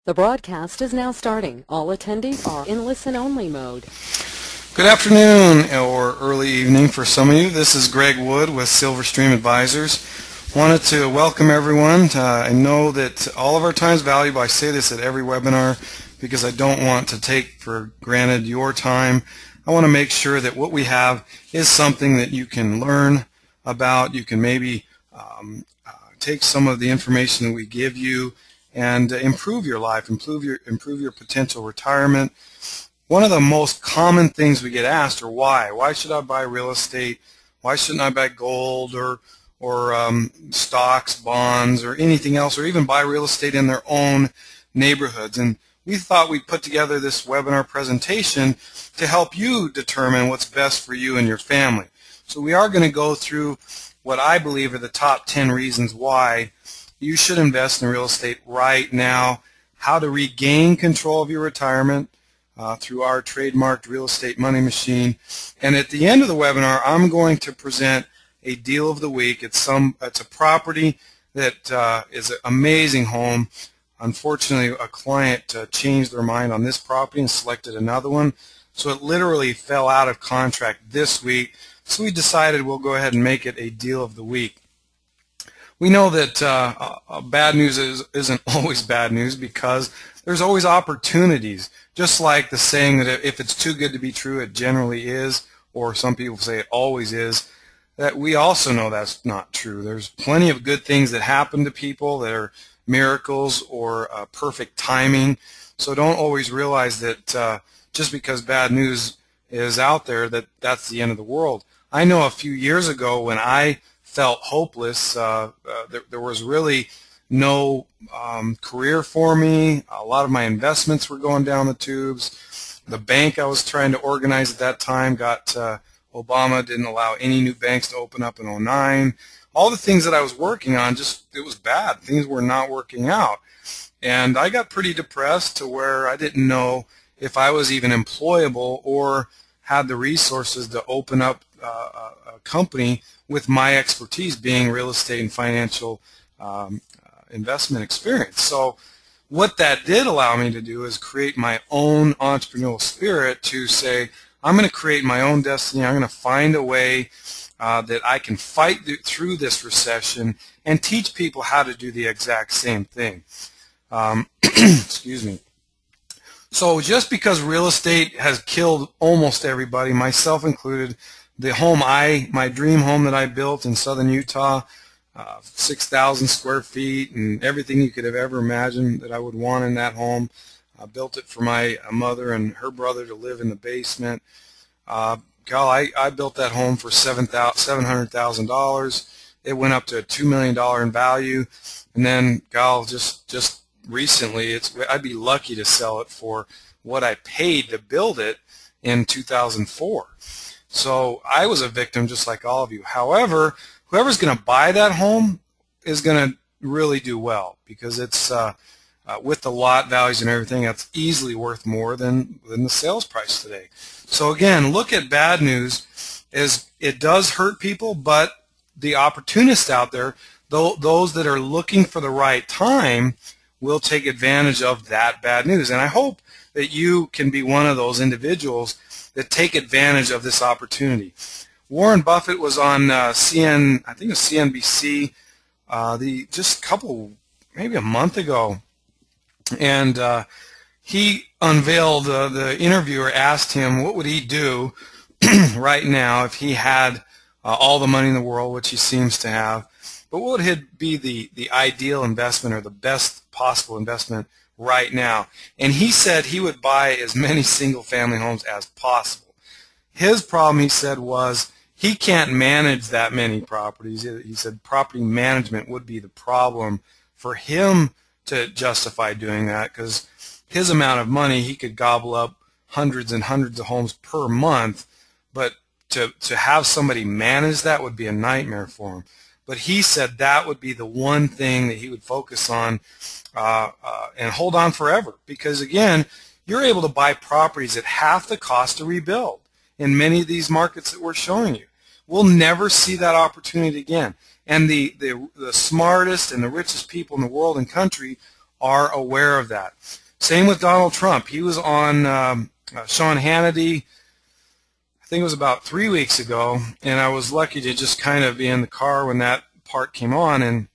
The broadcast is now starting. All attendees are in listen-only mode. Good afternoon or early evening for some of you. This is Greg Wood with Silverstream Advisors. Wanted to welcome everyone. I know that all of our time is valuable. I say this at every webinar because I don't want to take for granted your time. I want to make sure that what we have is something that you can learn about. You can maybe take some of the information that we give you and improve your life, improve your potential retirement. One of the most common things we get asked are why. Why should I buy real estate? Why shouldn't I buy gold or stocks, bonds, or anything else, or even buy real estate in their own neighborhoods? And we thought we'd put together this webinar presentation to help you determine what's best for you and your family. So we are going to go through what I believe are the top 10 reasons why you should invest in real estate right now, how to regain control of your retirement through our trademarked real estate money machine. And at the end of the webinar, I'm going to present a deal of the week. It's a property that is an amazing home. Unfortunately, a client changed their mind on this property and selected another one. So it literally fell out of contract this week. So we decided we'll go ahead and make it a deal of the week. We know that bad news isn't always bad news because there's always opportunities. Just like the saying that if it's too good to be true, it generally is, or some people say it always is, that we also know that's not true. There's plenty of good things that happen to people that are miracles or perfect timing. So don't always realize that just because bad news is out there that that's the end of the world. I know a few years ago when I felt hopeless, there was really no career for me. A lot of my investments were going down the tubes. The bank I was trying to organize at that time got Obama didn't allow any new banks to open up in 2009. All the things that I was working on, it was bad. Things were not working out. And I got pretty depressed to where I didn't know if I was even employable or had the resources to open up a company with my expertise being real estate and financial investment experience. So what that did allow me to do is create my own entrepreneurial spirit to say, I'm going to create my own destiny. I'm going to find a way that I can fight through this recession and teach people how to do the exact same thing. Excuse me. So just because real estate has killed almost everybody, myself included, my dream home that I built in southern Utah, 6,000 square feet and everything you could have ever imagined that I would want in that home. I built it for my mother and her brother to live in the basement. I built that home for $700,000. It went up to $2 million in value. And then, just recently, I'd be lucky to sell it for what I paid to build it in 2004. So I was a victim just like all of you. However, whoever's going to buy that home is going to really do well because it's with the lot values and everything, that's easily worth more than the sales price today. So again, look at bad news as it does hurt people, but the opportunists out there, those that are looking for the right time, will take advantage of that bad news. And I hope that you can be one of those individuals that take advantage of this opportunity. Warren Buffett was on I think it was CNBC, maybe a month ago, and he unveiled, the interviewer asked him what would he do right now if he had all the money in the world, which he seems to have, but what would be the ideal investment or the best possible investment right now? And he said he would buy as many single-family homes as possible. His problem, he said, was he can't manage that many properties. He said property management would be the problem for him to justify doing that because his amount of money, he could gobble up hundreds and hundreds of homes per month, but to have somebody manage that would be a nightmare for him. But he said that would be the one thing that he would focus on and hold on forever because, again, you're able to buy properties at half the cost to rebuild in many of these markets that we're showing you. We'll never see that opportunity again. And the smartest and the richest people in the world and country are aware of that. Same with Donald Trump. He was on Sean Hannity, I think it was about 3 weeks ago, and I was lucky to just kind of be in the car when that part came on, and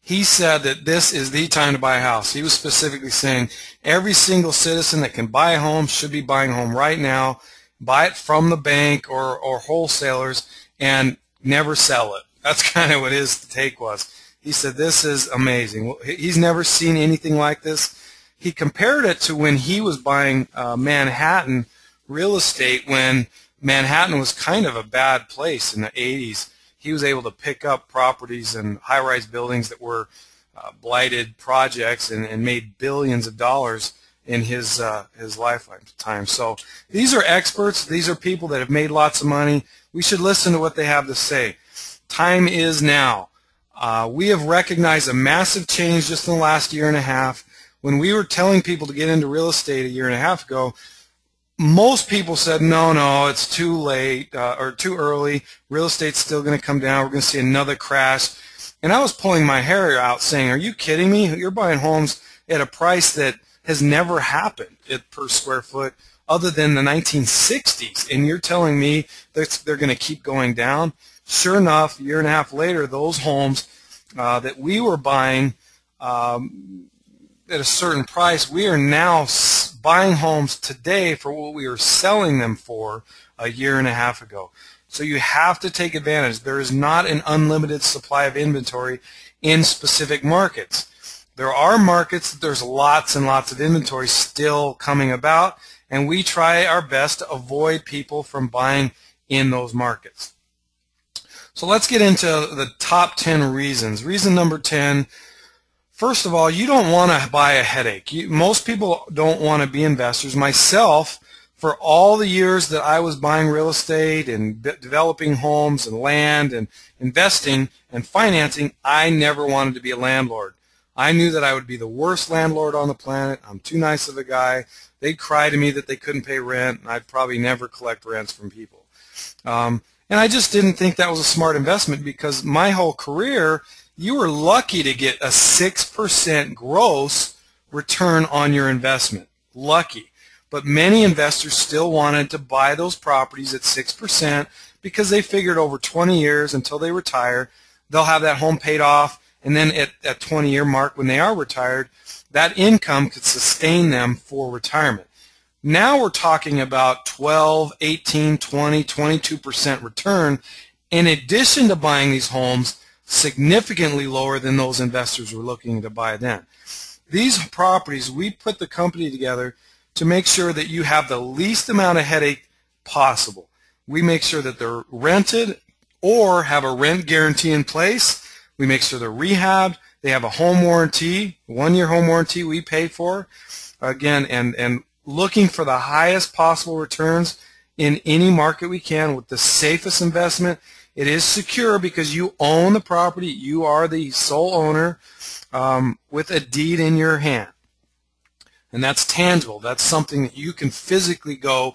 he said that this is the time to buy a house. He was specifically saying every single citizen that can buy a home should be buying a home right now, buy it from the bank or wholesalers, and never sell it. That's kind of what his take was. He said this is amazing. Well, he's never seen anything like this. He compared it to when he was buying Manhattan real estate, when Manhattan was kind of a bad place in the 80s. He was able to pick up properties and high-rise buildings that were blighted projects and made billions of dollars in his lifetime. So these are experts. These are people that have made lots of money. We should listen to what they have to say. Time is now. We have recognized a massive change just in the last year and a half. When we were telling people to get into real estate a year and a half ago, most people said, no, it's too late or too early. Real estate's still going to come down. We're going to see another crash. And I was pulling my hair out saying, are you kidding me? You're buying homes at a price that has never happened per square foot other than the 1960s. And you're telling me that they're going to keep going down? Sure enough, a year and a half later, those homes that we were buying at a certain price, we are now buying homes today for what we were selling them for a year and a half ago. So you have to take advantage. There is not an unlimited supply of inventory in specific markets. There are markets that there's lots and lots of inventory still coming about, and we try our best to avoid people from buying in those markets. So let's get into the top 10 reasons. Reason number 10, first of all, you don't want to buy a headache. Most people don't want to be investors. Myself, for all the years that I was buying real estate and developing homes and land and investing and financing, I never wanted to be a landlord. I knew that I would be the worst landlord on the planet. I'm too nice of a guy. They'd cry to me that they couldn't pay rent, and I'd probably never collect rents from people. And I just didn't think that was a smart investment, because my whole career, you were lucky to get a 6% gross return on your investment. Lucky. But many investors still wanted to buy those properties at 6% because they figured over 20 years until they retire, they'll have that home paid off, and then at that 20-year mark when they are retired, that income could sustain them for retirement. Now we're talking about 12, 18, 20, 22% return in addition to buying these homes significantly lower than those investors were looking to buy then. These properties, we put the company together to make sure that you have the least amount of headache possible. We make sure that they're rented or have a rent guarantee in place. We make sure they're rehabbed. They have a home warranty, 1-year home warranty we pay for. Again, and looking for the highest possible returns in any market we can with the safest investment. It is secure because you own the property. You are the sole owner with a deed in your hand. And that's tangible. That's something that you can physically go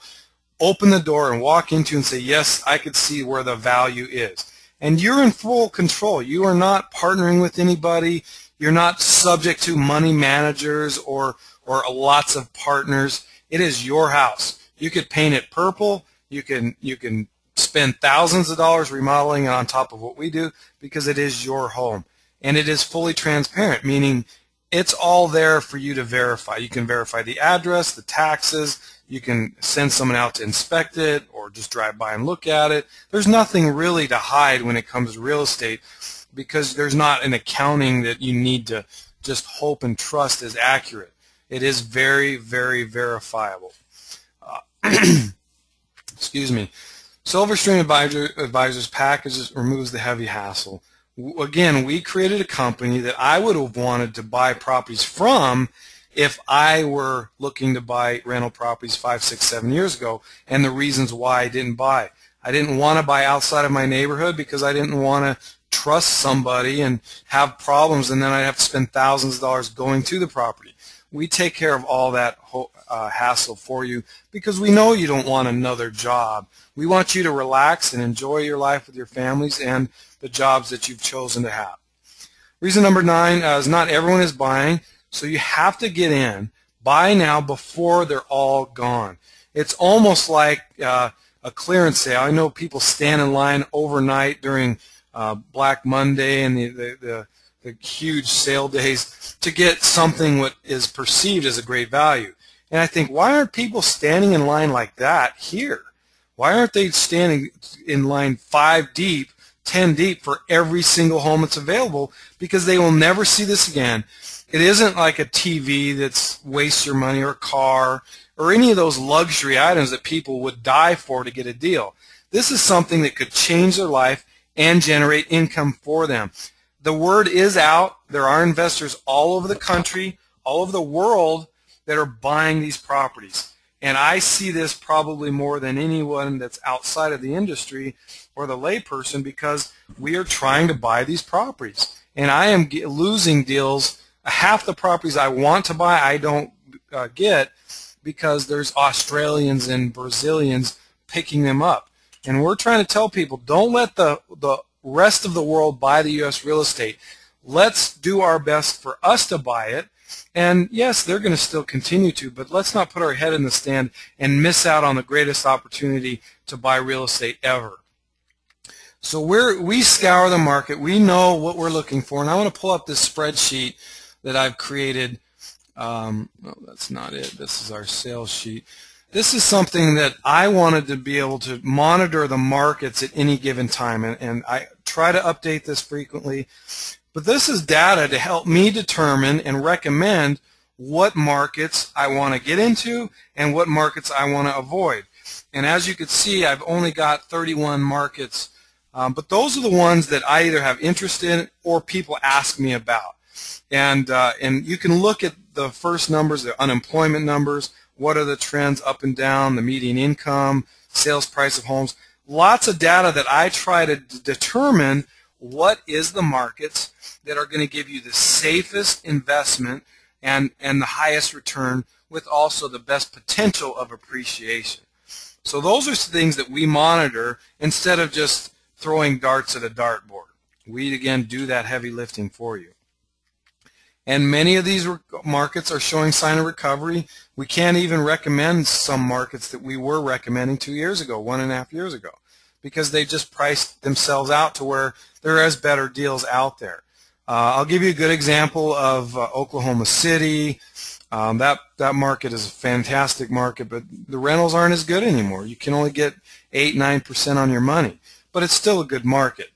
open the door and walk into and say, yes, I could see where the value is. And you're in full control. You are not partnering with anybody. You're not subject to money managers or lots of partners. It is your house. You could paint it purple. You can spend thousands of dollars remodeling it on top of what we do because it is your home. And it is fully transparent, meaning it's all there for you to verify. You can verify the address, the taxes. You can send someone out to inspect it or just drive by and look at it. There's nothing really to hide when it comes to real estate because there's not an accounting that you need to just hope and trust is accurate. It is very, very verifiable. Excuse me. Silverstream Advisors packages removes the heavy hassle. Again, we created a company that I would have wanted to buy properties from if I were looking to buy rental properties 5, 6, 7 years ago, and the reasons why I didn't buy. I didn't want to buy outside of my neighborhood because I didn't want to trust somebody and have problems, and then I'd have to spend thousands of dollars going to the property. We take care of all that hassle for you because we know you don't want another job. We want you to relax and enjoy your life with your families and the jobs that you've chosen to have. Reason number 9 is not everyone is buying. So you have to get in, buy now before they're all gone. It's almost like a clearance sale. I know people stand in line overnight during Black Monday and the huge sale days to get something what is perceived as a great value. And I think, why aren't people standing in line like that here? Why aren't they standing in line 5 deep, 10 deep for every single home that's available? Because they will never see this again. It isn't like a TV that's wastes your money, or a car, or any of those luxury items that people would die for to get a deal. This is something that could change their life and generate income for them. The word is out. There are investors all over the country, all over the world, that are buying these properties. And I see this probably more than anyone that's outside of the industry or the layperson, because we are trying to buy these properties. And I am losing deals. Half the properties I want to buy, I don't get, because there's Australians and Brazilians picking them up. And we're trying to tell people, don't let the rest of the world buy the U.S. real estate. Let's do our best for us to buy it. And yes, they're going to still continue to, but let's not put our head in the sand and miss out on the greatest opportunity to buy real estate ever. So we scour the market. We know what we're looking for. And I want to pull up this spreadsheet that I've created. No, that's not it. This is our sales sheet. This is something that I wanted to be able to monitor the markets at any given time, and I try to update this frequently. But this is data to help me determine and recommend what markets I want to get into and what markets I want to avoid. And as you can see, I've only got 31 markets, but those are the ones that I either have interest in or people ask me about. And you can look at the first numbers, the unemployment numbers, what are the trends up and down, the median income, sales price of homes. Lots of data that I try to determine what is the markets that are going to give you the safest investment and the highest return, with also the best potential of appreciation. So those are things that we monitor instead of just throwing darts at a dartboard. We, again, do that heavy lifting for you. And many of these markets are showing sign of recovery. We can't even recommend some markets that we were recommending 2 years ago, 1.5 years ago, because they just priced themselves out to where there is better deals out there. I'll give you a good example of Oklahoma City. That market is a fantastic market, but the rentals aren't as good anymore. You can only get 8-9% on your money, but it's still a good market.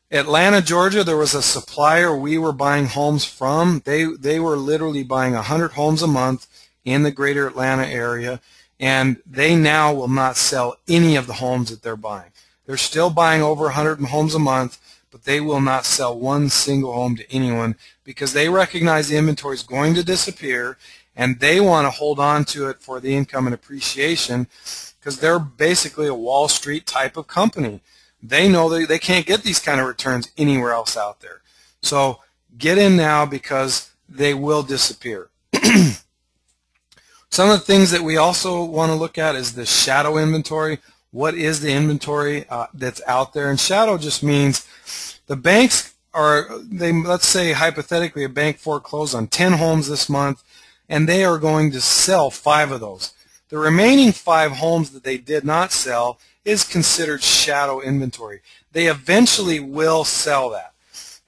Atlanta, Georgia, there was a supplier we were buying homes from. They were literally buying 100 homes a month in the greater Atlanta area, and they now will not sell any of the homes that they're buying. They're still buying over 100 homes a month, but they will not sell one single home to anyone, because they recognize the inventory is going to disappear, and they want to hold on to it for the income and appreciation, because they're basically a Wall Street type of company. They know they can't get these kind of returns anywhere else out there. So get in now, because they will disappear. Some of the things that we also want to look at is the shadow inventory. What is the inventory that's out there? And shadow just means the banks let's say hypothetically a bank foreclosed on 10 homes this month, and they are going to sell 5 of those. The remaining 5 homes that they did not sell is considered shadow inventory. They eventually will sell that.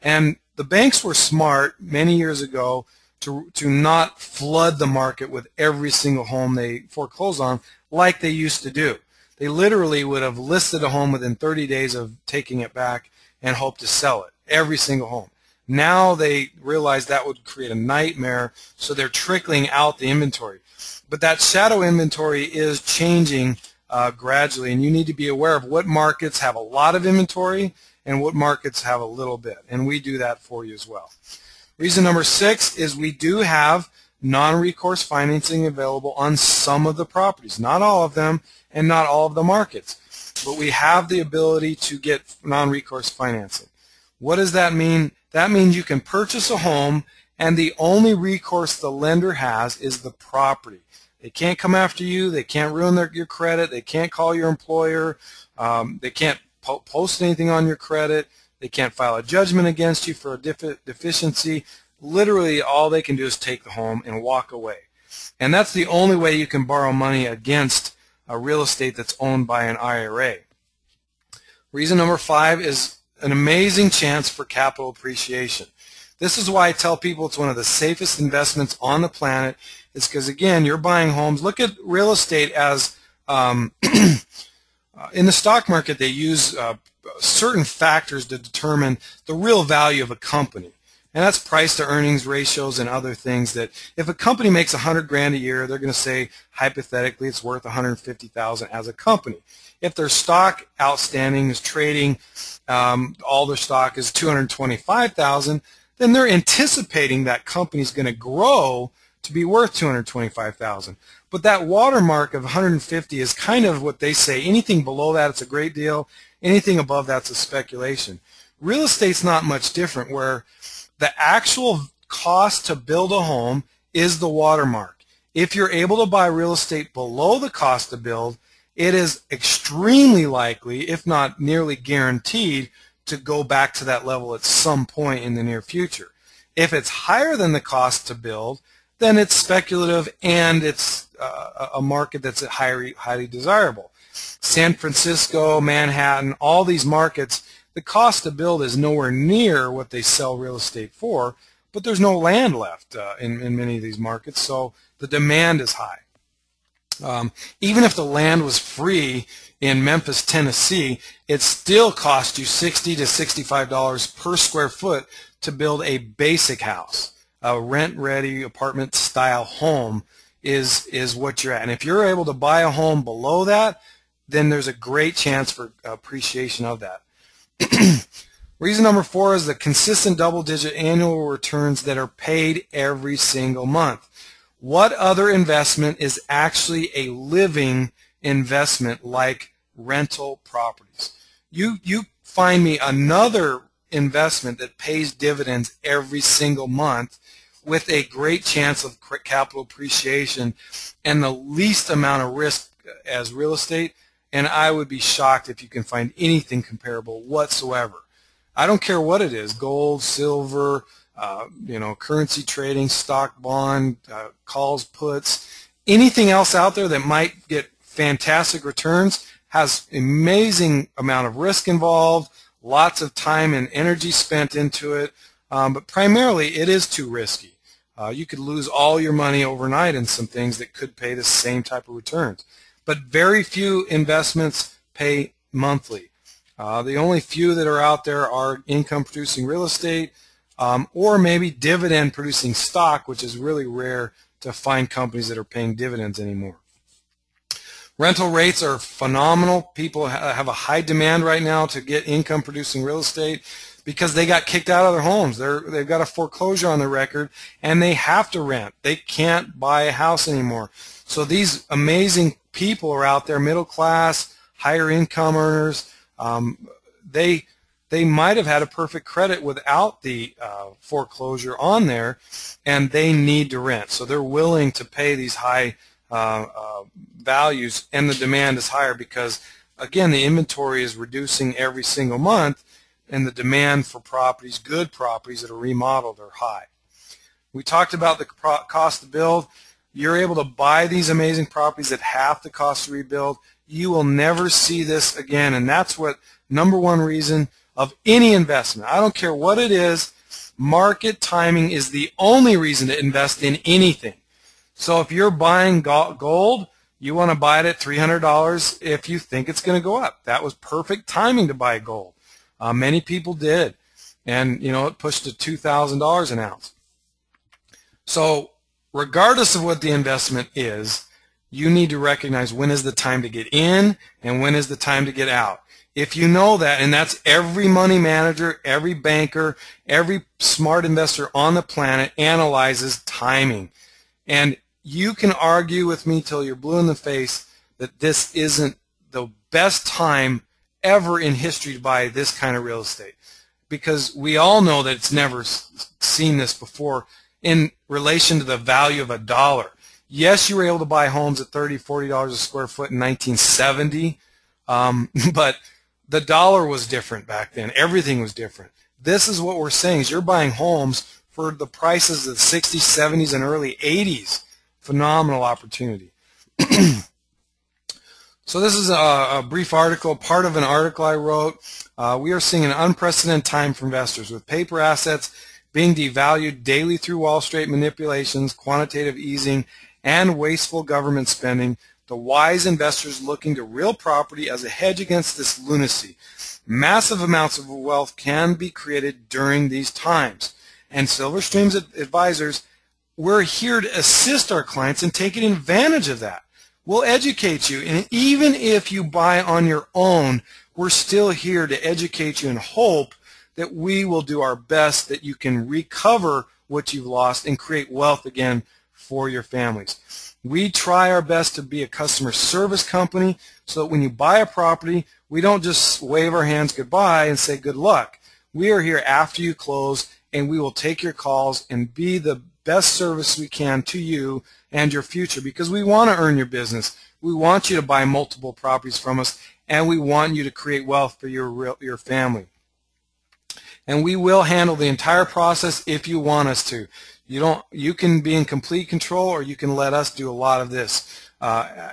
And the banks were smart many years ago to not flood the market with every single home they foreclosed on like they used to do. They literally would have listed a home within 30 days of taking it back and hope to sell it, every single home. Now they realize that would create a nightmare, so they're trickling out the inventory. But that shadow inventory is changing gradually, and you need to be aware of what markets have a lot of inventory and what markets have a little bit, and we do that for you as well. Reason number 6 is we do have non-recourse financing available on some of the properties, not all of them and not all of the markets, but we have the ability to get non-recourse financing. What does that mean? That means you can purchase a home, and the only recourse the lender has is the property. They can't come after you. They can't ruin your credit. They can't call your employer. They can't post anything on your credit. They can't file a judgment against you for a deficiency. literally all they can do is take the home and walk away. And that's the only way you can borrow money against a real estate that's owned by an IRA. Reason number 5 is an amazing chance for capital appreciation. This is why I tell people it's one of the safest investments on the planet. It's because, again, you're buying homes. Look at real estate as in the stock market, they use certain factors to determine the real value of a company. And that's price to earnings ratios and other things that if a company makes $100,000 a year, they're going to say hypothetically it's worth $150,000 as a company. If their stock outstanding is trading, all their stock is $225,000, then they're anticipating that company's going to grow to be worth $225,000. But that watermark of 150 is kind of what they say. Anything below that, it's a great deal. Anything above that's a speculation. Real estate's not much different, where the actual cost to build a home is the watermark. If you're able to buy real estate below the cost to build, it is extremely likely, if not nearly guaranteed, to go back to that level at some point in the near future. If it's higher than the cost to build, then it's speculative and it's a market that's highly desirable. San Francisco, Manhattan, all these markets, the cost to build is nowhere near what they sell real estate for, but there's no land left in many of these markets, so the demand is high. Even if the land was free in Memphis, Tennessee, it still costs you $60 to $65 per square foot to build a basic house. A rent-ready apartment-style home is what you're at. And if you're able to buy a home below that, then there's a great chance for appreciation of that. Reason number 4 is the consistent double-digit annual returns that are paid every single month. What other investment is actually a living investment like rental properties? You find me another investment that pays dividends every single month with a great chance of capital appreciation and the least amount of risk as real estate, and I would be shocked if you can find anything comparable whatsoever. I don't care what it is, gold, silver, currency trading, stock, bond, calls, puts, anything else out there that might get fantastic returns has amazing amount of risk involved, lots of time and energy spent into it, but primarily it is too risky. You could lose all your money overnight in some things that could pay the same type of returns. But very few investments pay monthly. The only few that are out there are income-producing real estate or maybe dividend-producing stock, which is really rare to find companies that are paying dividends anymore. Rental rates are phenomenal. People have a high demand right now to get income-producing real estate because they got kicked out of their homes. They've got a foreclosure on their record, and they have to rent. They can't buy a house anymore. So these amazing people are out there, middle class, higher income earners. They might have had a perfect credit without the foreclosure on there, and they need to rent. So they're willing to pay these high values, and the demand is higher because, again, the inventory is reducing every single month, and the demand for properties, good properties that are remodeled, are high. We talked about the cost to build. You're able to buy these amazing properties at half the cost to rebuild. You will never see this again, and that's what #1 reason of any investment. I don't care what it is, market timing is the only reason to invest in anything. So if you're buying gold, you want to buy it at $300 if you think it's going to go up. That was perfect timing to buy gold. Many people did, and it pushed to $2,000 an ounce. So regardless of what the investment is, you need to recognize when is the time to get in and when is the time to get out. If you know that, and that's every money manager, every banker, every smart investor on the planet analyzes timing. And you can argue with me till you're blue in the face that this isn't the best time ever in history to buy this kind of real estate, because we all know that it's never seen this before in relation to the value of a dollar. Yes, you were able to buy homes at $30, $40 a square foot in 1970, but the dollar was different back then. Everything was different. This is what we're saying, is you're buying homes for the prices of the 60s, 70s, and early 80s. Phenomenal opportunity. So this is a brief article, part of an article I wrote. We are seeing an unprecedented time for investors, with paper assets being devalued daily through Wall Street manipulations, quantitative easing, and wasteful government spending. The wise investors looking to real property as a hedge against this lunacy. Massive amounts of wealth can be created during these times. And Silverstream's advisors, we're here to assist our clients in taking advantage of that. We'll educate you, and even if you buy on your own, we're still here to educate you and hope that we will do our best that you can recover what you've lost and create wealth again for your families. We try our best to be a customer service company so that when you buy a property, we don't just wave our hands goodbye and say good luck. We are here after you close, and we will take your calls and be the best service we can to you and your future, because we want to earn your business. We want you to buy multiple properties from us, and we want you to create wealth for your family. And we will handle the entire process if you want us to. You can be in complete control, or you can let us do a lot of this.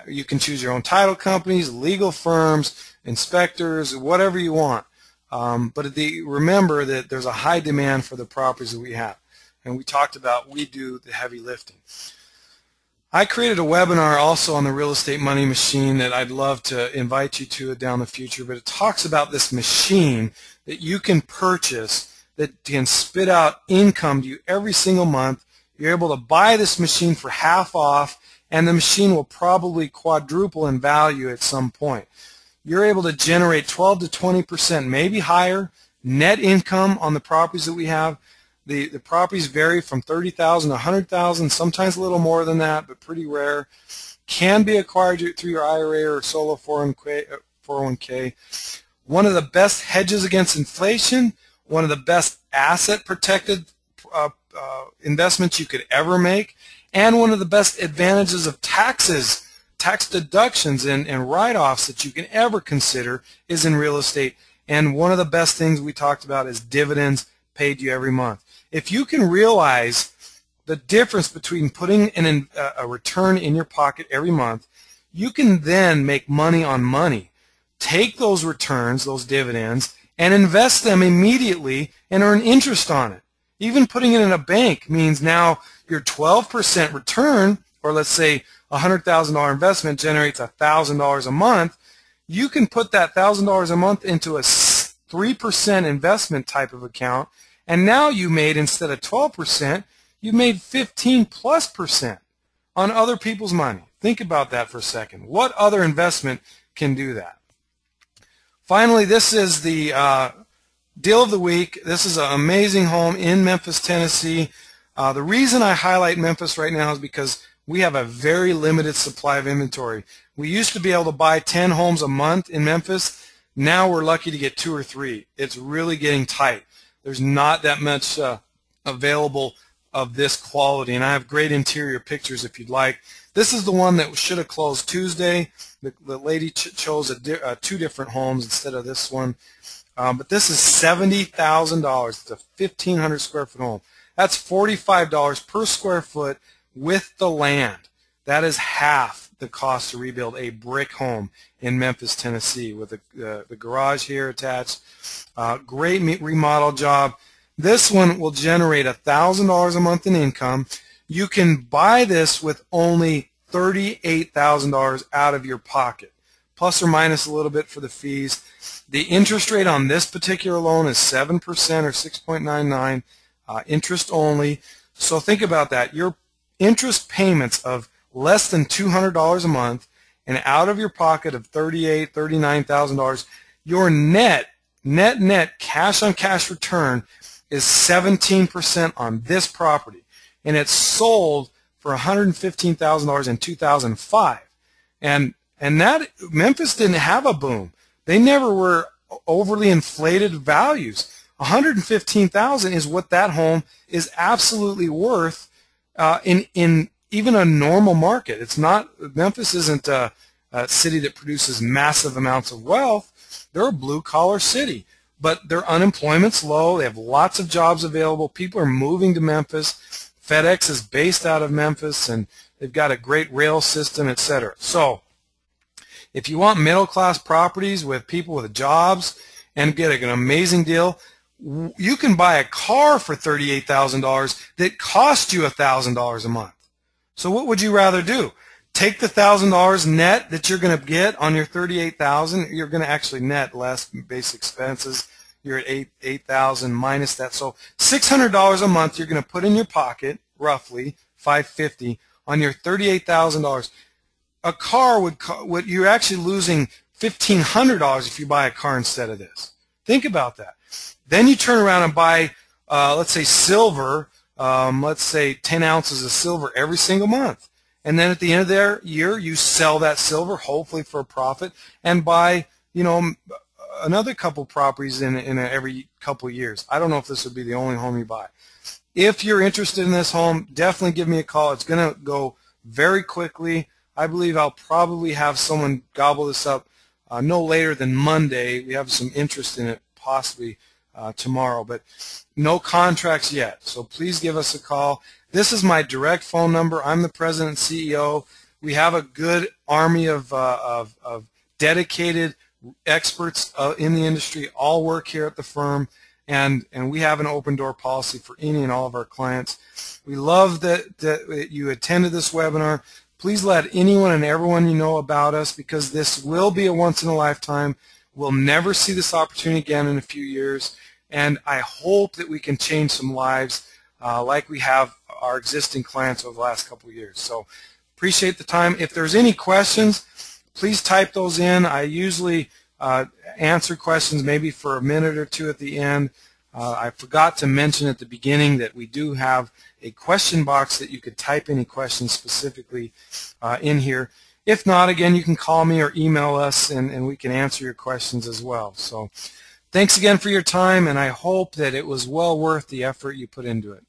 You can choose your own title companies, legal firms, inspectors, whatever you want. But remember that there's a high demand for the properties that we have. And we talked about we do the heavy lifting. I created a webinar also on the Real Estate Money Machine that I'd love to invite you to down the future, but it talks about this machine that you can purchase that can spit out income to you every single month. You're able to buy this machine for half off, and the machine will probably quadruple in value at some point. You're able to generate 12 to 20%, maybe higher, net income on the properties that we have. The properties vary from $30,000 to $100,000, sometimes a little more than that, but pretty rare. Can be acquired through your IRA or solo 401k. One of the best hedges against inflation, one of the best asset-protected investments you could ever make, and one of the best advantages of taxes, tax deductions and write-offs that you can ever consider is in real estate. And one of the best things we talked about is dividends paid you every month. If you can realize the difference between putting a return in your pocket every month, you can then make money on money. Take those returns, those dividends, and invest them immediately and earn interest on it. Even putting it in a bank means now your 12% return, or let's say a $100,000 investment generates $1,000 a month. You can put that $1,000 a month into a 3% investment type of account, and now you made, instead of 12%, you made 15+% on other people's money. Think about that for a second. What other investment can do that? Finally, this is the deal of the week. This is an amazing home in Memphis, Tennessee. The reason I highlight Memphis right now is because we have a very limited supply of inventory. We used to be able to buy 10 homes a month in Memphis. Now we're lucky to get 2 or 3. It's really getting tight. There's not that much available of this quality, and I have great interior pictures if you'd like. This is the one that should have closed Tuesday. The lady chose 2 different homes instead of this one. But this is $70,000. It's a 1,500 square foot home. That's $45 per square foot with the land. That is half the cost to rebuild a brick home in Memphis, Tennessee, with the garage here attached. Great remodel job. This one will generate $1,000 a month in income. You can buy this with only $38,000 out of your pocket, plus or minus a little bit for the fees. The interest rate on this particular loan is 7% or 6.99, interest only. So think about that. Your interest payments of less than $200 a month and out of your pocket of $38,000, $39,000, your net cash on cash return is 17% on this property, and it's sold for $115,000 in 2005. And that Memphis didn't have a boom. They never were overly inflated values. $115,000 is what that home is absolutely worth in even a normal market. It's not, Memphis isn't a city that produces massive amounts of wealth. They're a blue-collar city. but their unemployment's low. They have lots of jobs available. People are moving to Memphis. FedEx is based out of Memphis, and they've got a great rail system, etc. So if you want middle-class properties with people with jobs and get an amazing deal, you can buy a car for $38,000 that costs you $1,000 a month. So what would you rather do? Take the $1,000 net that you're going to get on your $38,000. You're going to actually net less base expenses. You're at $8,000 minus that. So $600 a month you're going to put in your pocket, roughly $550 on your $38,000. A car would you're actually losing $1,500 if you buy a car instead of this. Think about that. Then you turn around and buy, let's say, silver. Let's say 10 ounces of silver every single month. And then at the end of their year, you sell that silver, hopefully for a profit, and buy, another couple properties in every couple of years. I don't know if this would be the only home you buy. If you're interested in this home, definitely give me a call. It's going to go very quickly. I believe I'll probably have someone gobble this up no later than Monday. We have some interest in it possibly tomorrow, but no contracts yet. So please give us a call. This is my direct phone number. I'm the president and CEO. We have a good army of dedicated experts in the industry. All work here at the firm, and we have an open door policy for any and all of our clients. We love that you attended this webinar. Please let anyone and everyone you know about us, because this will be a once in a lifetime. We'll never see this opportunity again in a few years, and I hope that we can change some lives like we have our existing clients over the last couple of years. So appreciate the time. If there's any questions, please type those in. I usually answer questions maybe for a minute or two at the end. I forgot to mention at the beginning that we do have a question box that you could type any questions specifically in here. If not, again, you can call me or email us, and we can answer your questions as well. So thanks again for your time, and I hope that it was well worth the effort you put into it.